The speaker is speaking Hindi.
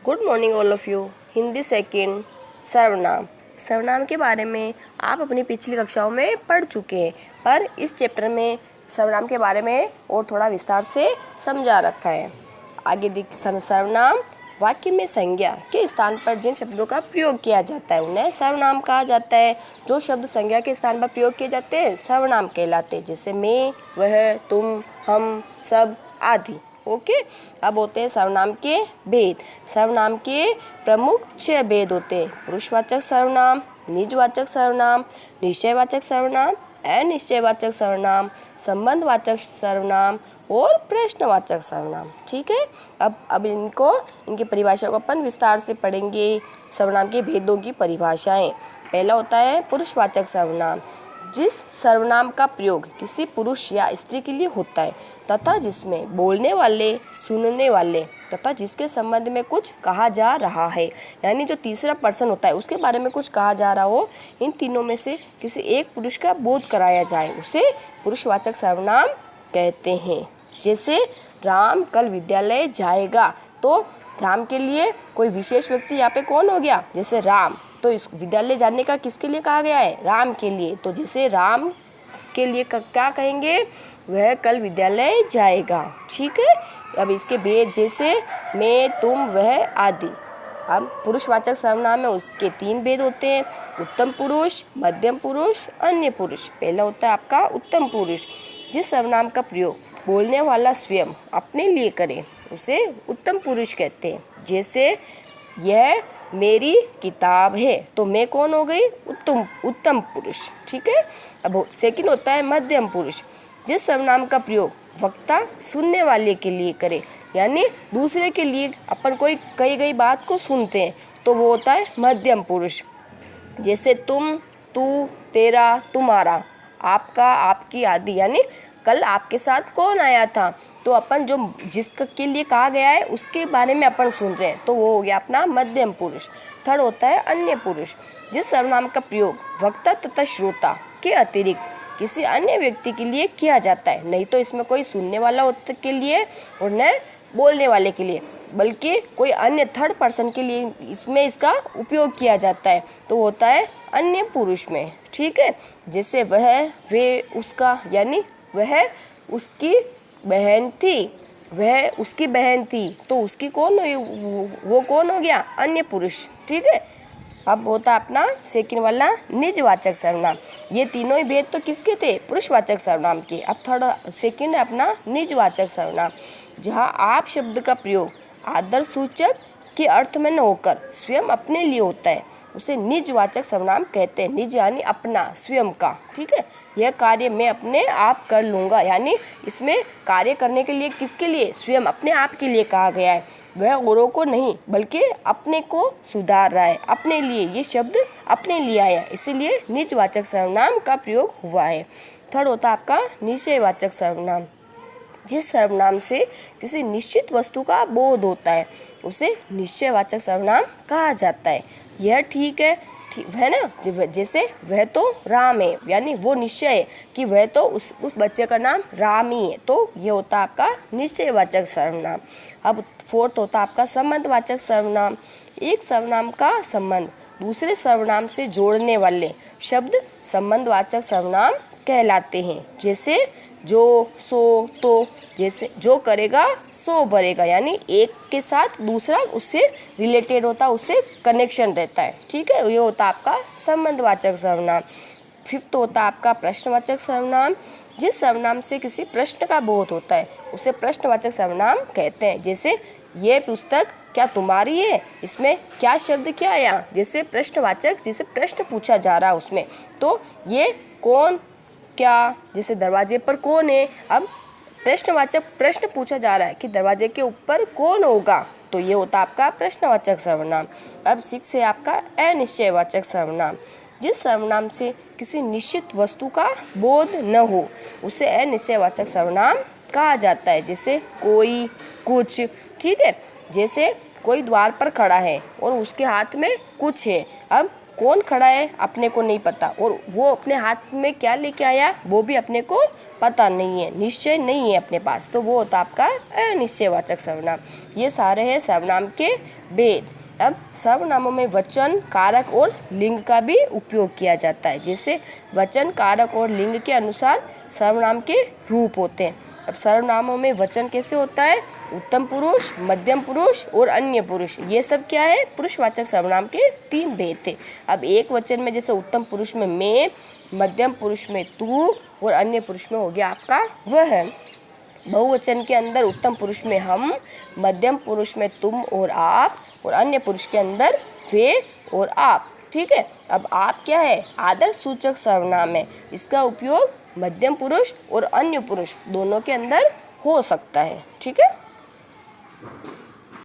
Good morning all of you. Hindi second सर्वनाम। सर्वनाम के बारे में आप अपनी पिछली कक्षाओं में पढ़ चुके हैं, पर इस चैप्टर में सर्वनाम के बारे में और थोड़ा विस्तार से समझा रखा है। आगे सर्वनाम वाक्य में संज्ञा के स्थान पर जिन शब्दों का प्रयोग किया जाता है उन्हें सर्वनाम कहा जाता है। जो शब्द संज्ञा के स्थान पर प्रयोग किए जाते हैं सर्वनाम कहलाते हैं, जैसे मैं, वह, तुम, हम, सब आदि। ओके। अब होते हैं सर्वनाम के भेद। सर्वनाम के प्रमुख 6 भेद होते हैं: पुरुषवाचक सर्वनाम, निजवाचक सर्वनाम, निश्चयवाचक सर्वनाम, अनिश्चयवाचक सर्वनाम, संबंधवाचक सर्वनाम और प्रश्नवाचक सर्वनाम। ठीक है। अब इनकी परिभाषा को अपन विस्तार से पढ़ेंगे। सर्वनाम के भेदों की परिभाषाएं। पहला होता है पुरुषवाचक सर्वनाम। जिस सर्वनाम का प्रयोग किसी पुरुष या स्त्री के लिए होता है तथा जिसमें बोलने वाले, सुनने वाले तथा जिसके संबंध में कुछ कहा जा रहा है, यानी जो तीसरा पर्सन होता है उसके बारे में कुछ कहा जा रहा हो, इन तीनों में से किसी एक पुरुष का बोध कराया जाए उसे पुरुषवाचक सर्वनाम कहते हैं। जैसे राम कल विद्यालय जाएगा, तो राम के लिए कोई विशेष व्यक्ति यहाँ पे कौन हो गया? जैसे राम, तो इस विद्यालय जाने का किसके लिए कहा गया है? राम के लिए। तो जैसे राम के लिए क्या कहेंगे? वह कल विद्यालय जाएगा। ठीक है। अब इसके भेद जैसे मैं, तुम, वह आदि। अब पुरुषवाचक सर्वनाम में उसके 3 भेद होते हैं: उत्तम पुरुष, मध्यम पुरुष, अन्य पुरुष। पहला होता है आपका उत्तम पुरुष। जिस सर्वनाम का प्रयोग बोलने वाला स्वयं अपने लिए करे उसे उत्तम पुरुष कहते हैं। जैसे यह मेरी किताब है, तो मैं कौन हो गई? उत्तम पुरुष। ठीक है। अब सेकंड होता है मध्यम पुरुष। जिस सर्वनाम का प्रयोग वक्ता सुनने वाले के लिए करे, यानी दूसरे के लिए अपन कोई कही गई बात को सुनते हैं, तो वो होता है मध्यम पुरुष। जैसे तुम, तू, तेरा, तुम्हारा, आपका, आपकी आदि। यानी कल आपके साथ कौन आया था, तो अपन जो जिसके लिए कहा गया है उसके बारे में अपन सुन रहे हैं, तो वो हो गया अपना मध्यम पुरुष। थर्ड होता है अन्य पुरुष। जिस सर्वनाम का प्रयोग वक्ता तथा श्रोता के अतिरिक्त किसी अन्य व्यक्ति के लिए किया जाता है, नहीं तो इसमें कोई सुनने वाला होता के लिए और न बोलने वाले के लिए, बल्कि कोई अन्य थर्ड पर्सन के लिए इसमें इसका उपयोग किया जाता है, तो होता है अन्य पुरुष में। ठीक है। जैसे वह, वे, उसका, यानी वह उसकी बहन थी, वह उसकी बहन थी, तो उसकी कौन हुई? वो कौन हो गया? अन्य पुरुष। ठीक है। अब होता अपना सेकंड वाला निजवाचक सर्वनाम। ये तीनों ही भेद तो किसके थे? पुरुषवाचक सर्वनाम के। अब थर्ड सेकंड है अपना निजवाचक सर्वनाम, जहाँ आप शब्द का प्रयोग आदर सूचक के अर्थ में न होकर स्वयं अपने लिए होता है, उसे निजवाचक सर्वनाम कहते हैं। निज यानी अपना, स्वयं का। ठीक है। यह कार्य मैं अपने आप कर लूँगा, यानी इसमें कार्य करने के लिए किसके लिए? स्वयं अपने आप के लिए कहा गया है। वह औरों को नहीं बल्कि अपने को सुधार रहा है, अपने लिए। ये शब्द अपने लिए आया, इसीलिए निजवाचक सर्वनाम का प्रयोग हुआ है। थर्ड होता है आपका निश्चयवाचक सर्वनाम। जिस सर्वनाम से किसी निश्चित वस्तु का बोध होता है उसे निश्चयवाचक सर्वनाम कहा जाता है। यह ठीक है, है ना। जैसे वह तो राम है, यानी वो निश्चय है कि वह तो उस बच्चे का नाम राम ही है, तो ये होता आपका निश्चयवाचक सर्वनाम। अब फोर्थ होता आपका संबंधवाचक सर्वनाम। एक सर्वनाम का संबंध दूसरे सर्वनाम से जोड़ने वाले शब्द संबंधवाचक सर्वनाम कहलाते हैं। जैसे जो, सो, तो। जैसे जो करेगा सो भरेगा, यानी एक के साथ दूसरा उससे रिलेटेड होता, उससे कनेक्शन रहता है। ठीक है। ये होता आपका संबंधवाचक सर्वनाम। फिफ्थ होता आपका प्रश्नवाचक सर्वनाम। जिस सर्वनाम से किसी प्रश्न का बोध होता है उसे प्रश्नवाचक सर्वनाम कहते हैं। जैसे ये पुस्तक क्या तुम्हारी है, इसमें क्या शब्द क्या आया? जैसे प्रश्नवाचक, जैसे प्रश्न पूछा जा रहा है उसमें, तो ये कौन, क्या। जैसे दरवाजे पर कौन है, अब प्रश्नवाचक प्रश्न पूछा जा रहा है कि दरवाजे के ऊपर कौन होगा, तो ये होता आपका प्रश्नवाचक सर्वनाम। अब 6 है आपका अनिश्चयवाचक सर्वनाम। जिस सर्वनाम से किसी निश्चित वस्तु का बोध न हो उसे अनिश्चयवाचक सर्वनाम कहा जाता है। जैसे कोई, कुछ। ठीक है। जैसे कोई द्वार पर खड़ा है और उसके हाथ में कुछ है। अब कौन खड़ा है अपने को नहीं पता, और वो अपने हाथ में क्या लेके आया वो भी अपने को पता नहीं है, निश्चय नहीं है अपने पास, तो वो होता आपका अनिश्चयवाचक सर्वनाम। ये सारे हैं सर्वनाम के भेद। अब सर्वनामों में वचन, कारक और लिंग का भी उपयोग किया जाता है। जैसे वचन, कारक और लिंग के अनुसार सर्वनाम के रूप होते हैं। अब सर्वनामों में वचन कैसे होता है? उत्तम पुरुष, मध्यम पुरुष और अन्य पुरुष, ये सब क्या है? पुरुषवाचक सर्वनाम के 3 भेद थे। अब एक वचन में जैसे उत्तम पुरुष में मैं, मध्यम पुरुष में तू और अन्य पुरुष में हो गया आपका वह। बहुवचन के अंदर उत्तम पुरुष में हम, मध्यम पुरुष में तुम और आप, और अन्य पुरुष के अंदर वे और आप। ठीक है। अब आप क्या है? आदर्श सूचक सर्वनाम है। इसका उपयोग मध्यम पुरुष और अन्य पुरुष दोनों के अंदर हो सकता है। ठीक है।